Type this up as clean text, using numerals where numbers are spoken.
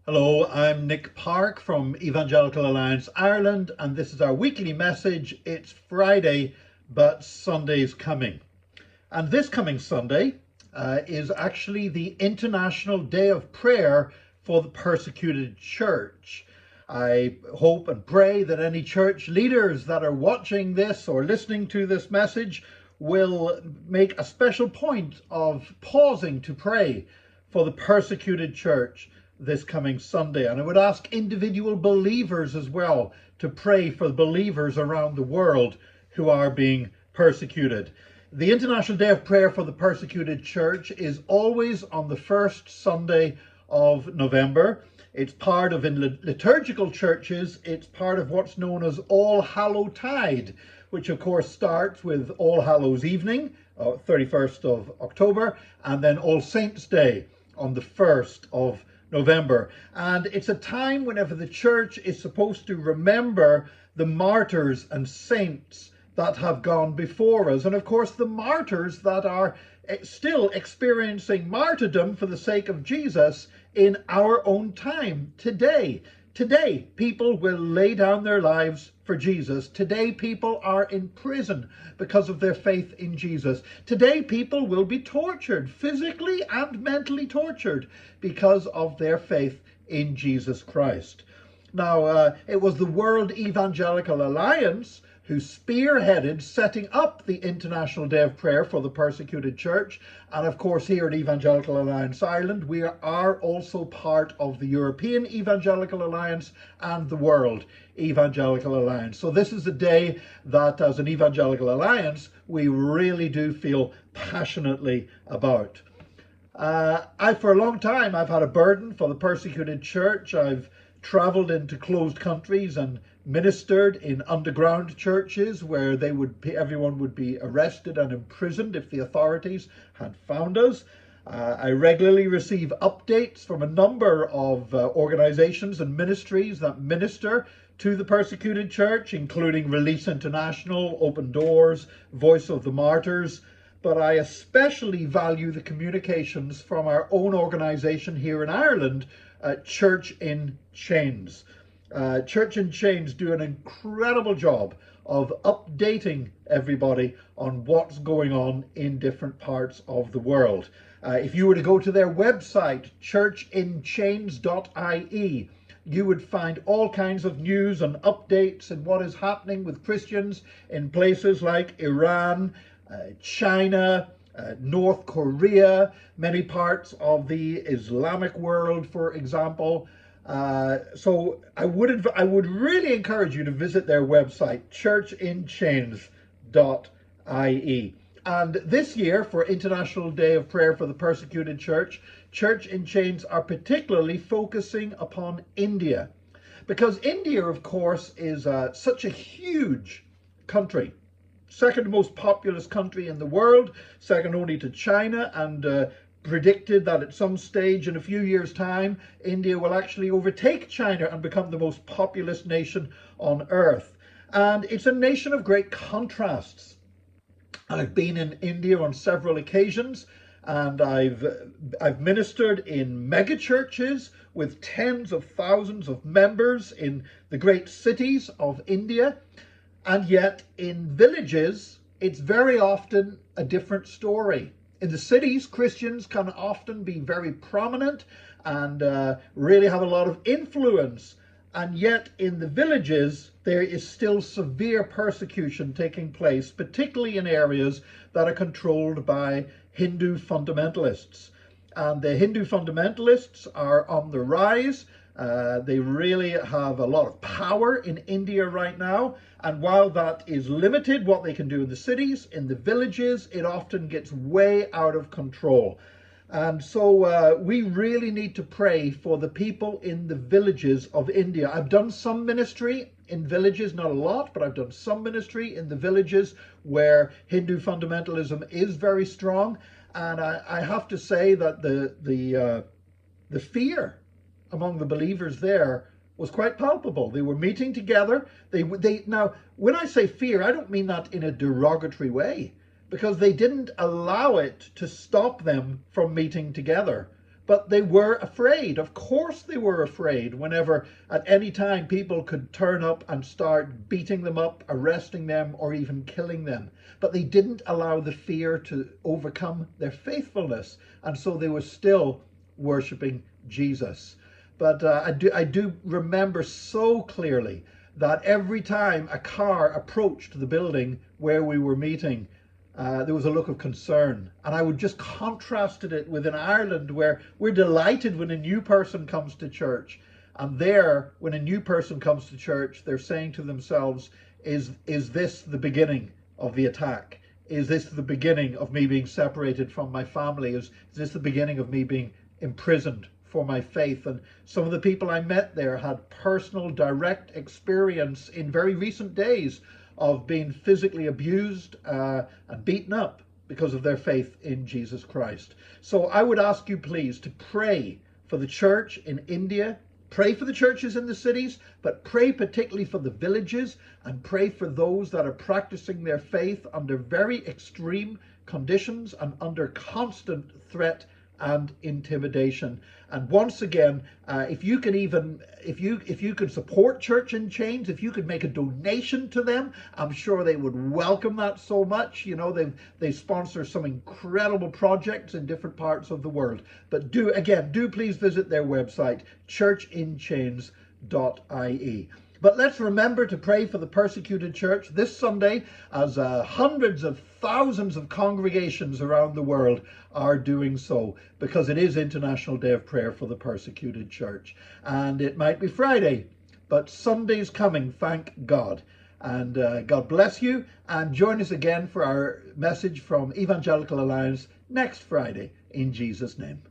Hello, I'm Nick Park from Evangelical Alliance Ireland, and this is our weekly message. It's Friday, but Sunday's coming. And this coming Sunday is actually the International Day of Prayer for the Persecuted Church. I hope and pray that any church leaders that are watching this or listening to this message will make a special point of pausing to pray for the persecuted church this coming Sunday. And I would ask individual believers as well to pray for the believers around the world who are being persecuted. The International Day of Prayer for the Persecuted Church is always on the first Sunday of November. It's part of, in liturgical churches, it's part of what's known as All Hallowtide, which of course starts with All Hallows Evening, 31st of October, and then All Saints Day on the 1st of November. And it's a time whenever the church is supposed to remember the martyrs and saints that have gone before us. And of course, the martyrs that are still experiencing martyrdom for the sake of Jesus in our own time today. Today, people will lay down their lives for Jesus. Today, people are in prison because of their faith in Jesus. Today, people will be tortured, physically and mentally tortured, because of their faith in Jesus Christ. Now, it was the World Evangelical Alliance who spearheaded setting up the International Day of Prayer for the Persecuted Church. And of course, here at Evangelical Alliance Ireland, we are also part of the European Evangelical Alliance and the World Evangelical Alliance. So this is a day that, as an Evangelical Alliance, we really do feel passionately about. For a long time, I've had a burden for the persecuted church. I've traveled into closed countries and ministered in underground churches where everyone would be arrested and imprisoned if the authorities had found us. I regularly receive updates from a number of organizations and ministries that minister to the persecuted church, including Release International, Open Doors, Voice of the Martyrs. But I especially value the communications from our own organization here in Ireland, Church in Chains. Church in Chains do an incredible job of updating everybody on what's going on in different parts of the world. If you were to go to their website, churchinchains.ie, you would find all kinds of news and updates and what is happening with Christians in places like Iran, China, North Korea, many parts of the Islamic world, for example. So I would really encourage you to visit their website, churchinchains.ie. And this year, for International Day of Prayer for the Persecuted Church, Church in Chains are particularly focusing upon India, because India, of course, is such a huge country. Second most populous country in the world, second only to China, and predicted that at some stage in a few years' time, India will actually overtake China and become the most populous nation on earth. And it's a nation of great contrasts. I've been in India on several occasions, and I've ministered in mega churches with tens of thousands of members in the great cities of India. And yet in villages, it's very often a different story. In the cities, Christians can often be very prominent and really have a lot of influence. And yet in the villages, there is still severe persecution taking place, particularly in areas that are controlled by Hindu fundamentalists. And the Hindu fundamentalists are on the rise. They really have a lot of power in India right now. And while that is limited, what they can do in the cities, in the villages, it often gets way out of control. And so we really need to pray for the people in the villages of India. I've done some ministry in villages, not a lot, but I've done some ministry in the villages where Hindu fundamentalism is very strong. And I have to say that the fear among the believers there was quite palpable. They were meeting together. Now, when I say fear, I don't mean that in a derogatory way, because they didn't allow it to stop them from meeting together. But they were afraid. Of course they were afraid whenever at any time people could turn up and start beating them up, arresting them, or even killing them. But they didn't allow the fear to overcome their faithfulness. And so they were still worshiping Jesus. But I do remember so clearly that every time a car approached the building where we were meeting, there was a look of concern. And I would just contrasted it with in Ireland, where we're delighted when a new person comes to church. And there, when a new person comes to church, they're saying to themselves, is this the beginning of the attack? Is this the beginning of me being separated from my family? Is this the beginning of me being imprisoned for my faith? And some of the people I met there had personal, direct experience in very recent days of being physically abused and beaten up because of their faith in Jesus Christ. So I would ask you please to pray for the church in India, pray for the churches in the cities, but pray particularly for the villages, and pray for those that are practicing their faith under very extreme conditions and under constant threat and intimidation. And once again, if you could support Church in Chains, if you could make a donation to them, I'm sure they would welcome that so much. You know, they sponsor some incredible projects in different parts of the world. But do please visit their website, churchinchains.ie. But let's remember to pray for the persecuted church this Sunday, as hundreds of thousands of congregations around the world are doing so, because it is International Day of Prayer for the persecuted church. And it might be Friday, but Sunday's coming, thank God. And God bless you, and join us again for our message from Evangelical Alliance next Friday, in Jesus' name.